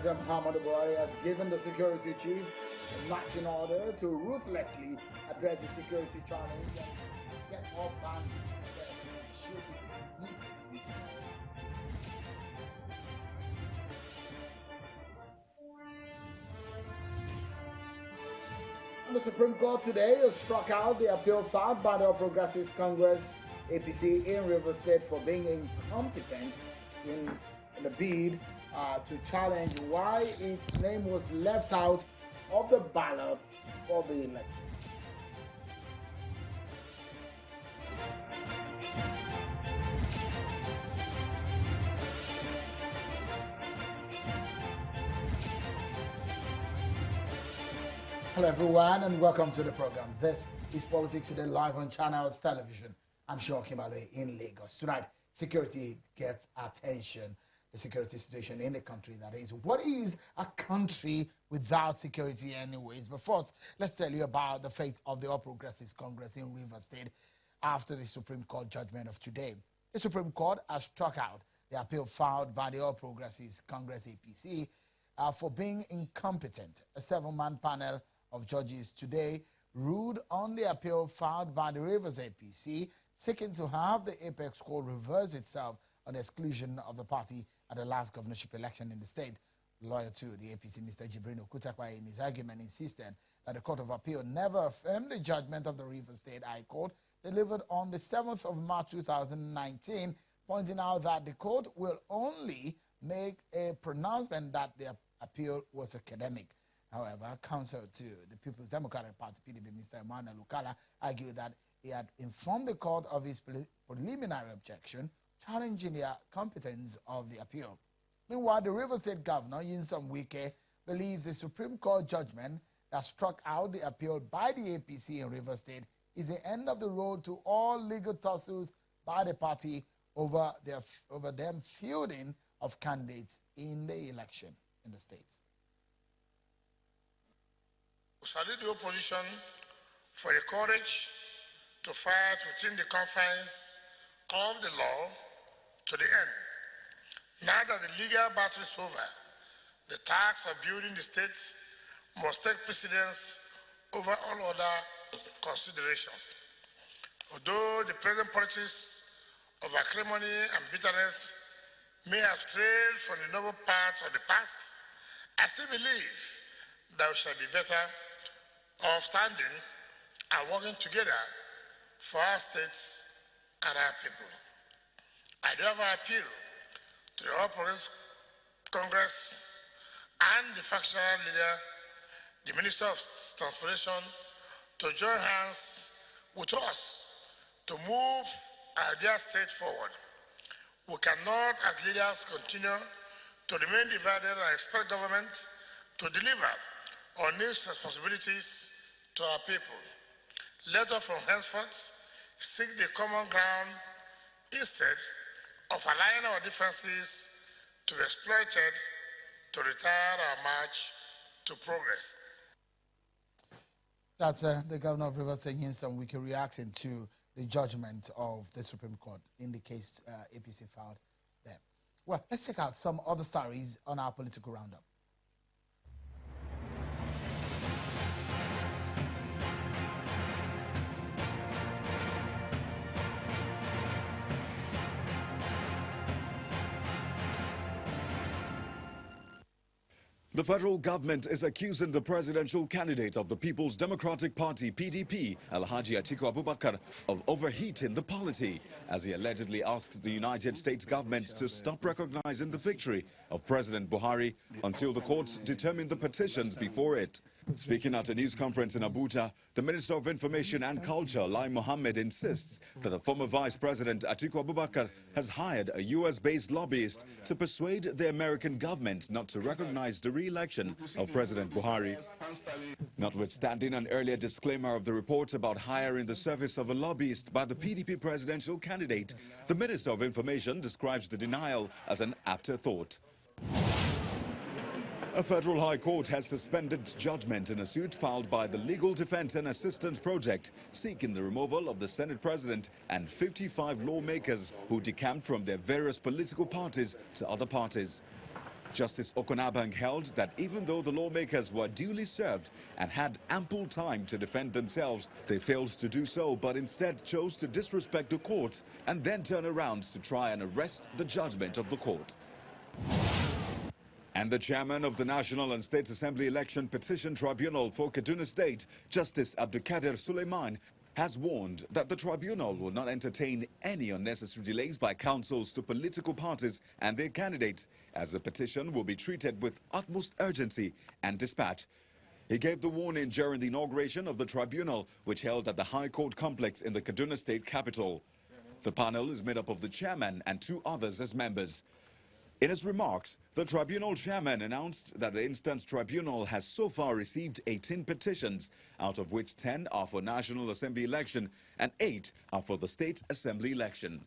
President Muhammadu Buhari has given the security chiefs a marching order to ruthlessly address the security challenge and get all bands that should be And the Supreme Court today has struck out the appeal filed by the All Progressives Congress APC in Rivers State for being incompetent in the bid to challenge why its name was left out of the ballot for the election. Hello everyone and welcome to the program. This is Politics Today live on Channels Television. I'm Sean Kimale in Lagos. Tonight, security gets attention. The security situation in the country, that is. What is a country without security anyways? But first, let's tell you about the fate of the All Progressives Congress in Rivers State after the Supreme Court judgment of today. The Supreme Court has struck out the appeal filed by the All Progressives Congress APC for being incompetent. A 7-man panel of judges today ruled on the appeal filed by the Rivers APC, seeking to have the Apex Court reverse itself on the exclusion of the party at the last governorship election in the state. Lawyer to the APC, Mr. Jibrin Okutakwa, in his argument insisted that the Court of Appeal never affirmed the judgment of the Rivers State High Court delivered on the 7th of March 2019, pointing out that the court will only make a pronouncement that the appeal was academic. However, counsel to the People's Democratic Party, PDP, Mr. Emmanuel Ukala, argued that he had informed the court of his preliminary objection, challenging the competence of the appeal. Meanwhile, the Rivers State Governor, Wike, believes the Supreme Court judgment that struck out the appeal by the APC in Rivers State is the end of the road to all legal tussles by the party over them fielding of candidates in the election in the state. We salute the opposition for the courage to fight within the confines of the law to the end. Now that the legal battle is over, the task of building the state must take precedence over all other considerations. Although the present politics of acrimony and bitterness may have strayed from the noble path of the past, I still believe that we shall be better off standing and working together for our states and our people. I therefore appeal to the All Progressives Congress and the factional leader, the Minister of Transportation, to join hands with us to move our dear state forward. We cannot, as leaders, continue to remain divided and expect government to deliver on its responsibilities to our people. Let us from henceforth seek the common ground instead of allowing our differences to be exploited to retard our march to progress. That's the Governor of Rivers saying Wike reacting to the judgment of the Supreme Court in the case APC filed there. Well, let's check out some other stories on our political roundup. The federal government is accusing the presidential candidate of the People's Democratic Party, PDP, Alhaji Atiku Abubakar, of overheating the polity, as he allegedly asked the United States government to stop recognizing the victory of President Buhari until the courts determine the petitions before it. Speaking at a news conference in Abuja, the Minister of Information and Culture, Lai Mohammed, insists that the former Vice President Atiku Abubakar has hired a US-based lobbyist to persuade the American government not to recognize the re-election of President Buhari. Notwithstanding an earlier disclaimer of the report about hiring the service of a lobbyist by the PDP presidential candidate, the Minister of Information describes the denial as an afterthought. A federal high court has suspended judgment in a suit filed by the Legal Defense and Assistance Project, seeking the removal of the Senate President and 55 lawmakers who decamped from their various political parties to other parties. Justice Okonabang held that even though the lawmakers were duly served and had ample time to defend themselves, they failed to do so but instead chose to disrespect the court and then turn around to try and arrest the judgment of the court. And the chairman of the National and State Assembly Election Petition Tribunal for Kaduna State, Justice Abdulkadir Suleiman, has warned that the tribunal will not entertain any unnecessary delays by councils to political parties and their candidates, as the petition will be treated with utmost urgency and dispatch. He gave the warning during the inauguration of the tribunal, which held at the High Court complex in the Kaduna State capital. The panel is made up of the chairman and 2 others as members. In his remarks, the tribunal chairman announced that the instance tribunal has so far received 18 petitions, out of which 10 are for National Assembly election and 8 are for the State Assembly election.